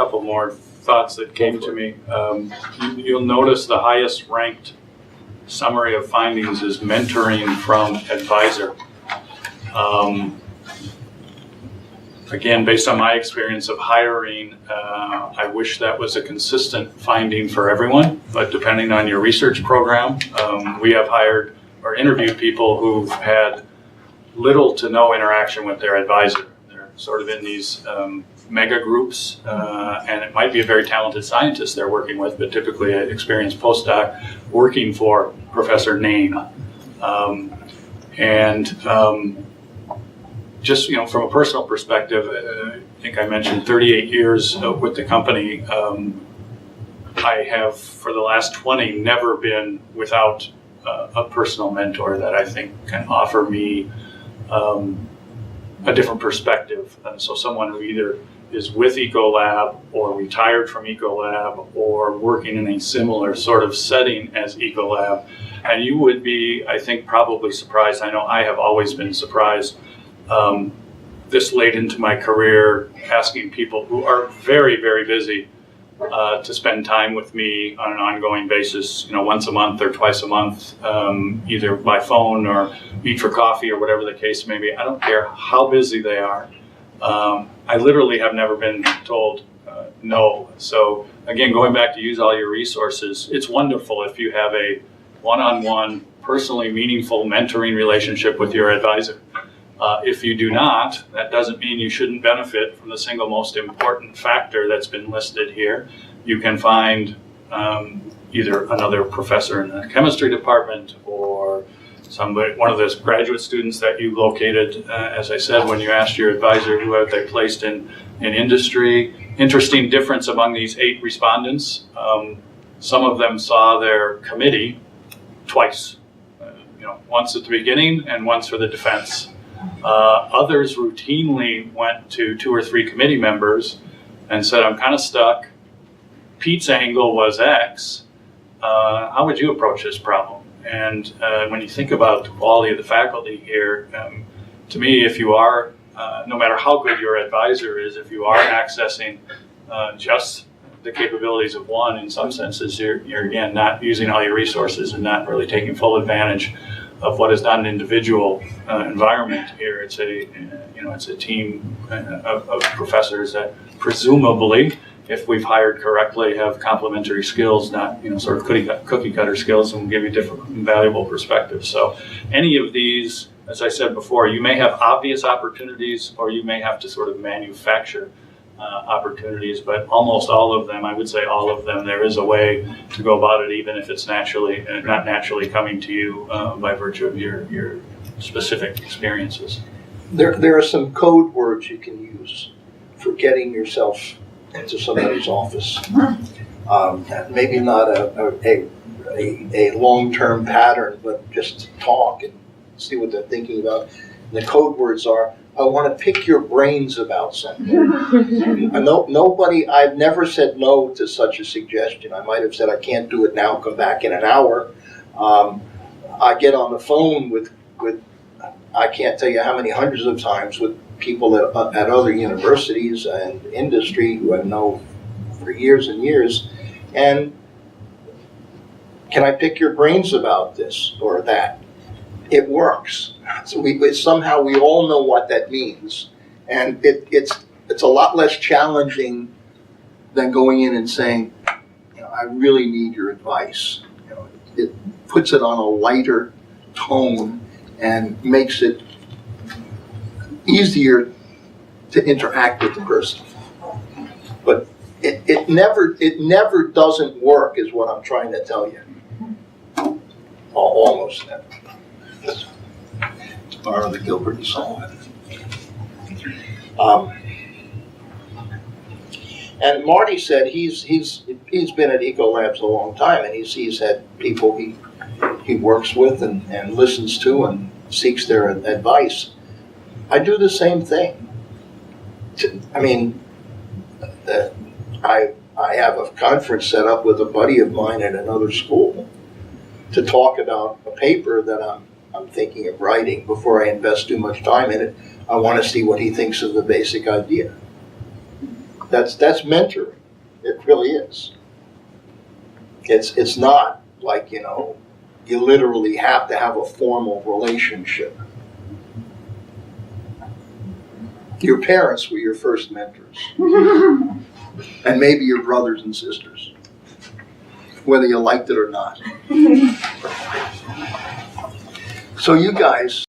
couple more thoughts that came to me. You'll notice the highest ranked summary of findings is mentoring from advisor. Again, based on my experience of hiring, I wish that was a consistent finding for everyone, but depending on your research program, we have hired or interviewed people who've had little to no interaction with their advisor. They're sort of in these mega groups, and it might be a very talented scientist they're working with, but typically an experienced postdoc working for Professor Name. Just, from a personal perspective, I think I mentioned 38 years with the company. I have, for the last 20, never been without a personal mentor that I think can offer me a different perspective. So someone who either is with Ecolab or retired from Ecolab or working in a similar sort of setting as Ecolab. And you would be, I think, probably surprised. I know I have always been surprised this late into my career, asking people who are very, very busy to spend time with me on an ongoing basis, once a month or twice a month, either by phone or meet for coffee or whatever the case may be. I don't care how busy they are. I literally have never been told no. So again, going back to use all your resources, it's wonderful if you have a one-on-one, personally meaningful mentoring relationship with your advisor. If you do not, that doesn't mean you shouldn't benefit from the single most important factor that's been listed here. You can find either another professor in the chemistry department or one of those graduate students that you located, as I said, when you asked your advisor who have they placed in industry. Interesting difference among these 8 respondents. Some of them saw their committee twice, once at the beginning and once for the defense. Others routinely went to 2 or 3 committee members and said, I'm kind of stuck. Pete's angle was X. How would you approach this problem? And when you think about the quality of the faculty here, to me, if you are, no matter how good your advisor is, if you are accessing just the capabilities of one, in some senses, you're again not using all your resources and not really taking full advantage of what is not an individual environment here. It's a team of professors that presumably, if we've hired correctly, have complementary skills, not sort of cookie cutter skills, and will give you different valuable perspectives. So any of these, as I said before, you may have obvious opportunities or you may have to sort of manufacture opportunities, but almost all of them, I would say all of them, there is a way to go about it, even if it's not naturally coming to you by virtue of your specific experiences. There are some code words you can use for getting yourself into somebody's office. Maybe not a long-term pattern, but just talk and see what they're thinking about. And the code words are, I want to pick your brains about something. I've never said no to such a suggestion. I might have said, I can't do it now, come back in an hour. I get on the phone with I can't tell you how many hundreds of times with people at other universities and industry who I know for years and years. And can I pick your brains about this or that? It works. So somehow we all know what that means, and it's a lot less challenging than going in and saying, I really need your advice. It puts it on a lighter tone and makes it easier to interact with the person. But it never doesn't work, is what I'm trying to tell you. Almost never. To borrow the Gilbert and Sullivan. And Marty said he's been at Ecolabs a long time, and he's had people he works with and listens to and seeks their advice. I do the same thing. I have a conference set up with a buddy of mine at another school to talk about a paper that I'm thinking of writing. Before I invest too much time in it, I want to see what he thinks of the basic idea. That's mentoring. It really is. It's not like, you know, you literally have to have a formal relationship. Your parents were your first mentors. And maybe your brothers and sisters, whether you liked it or not. So you guys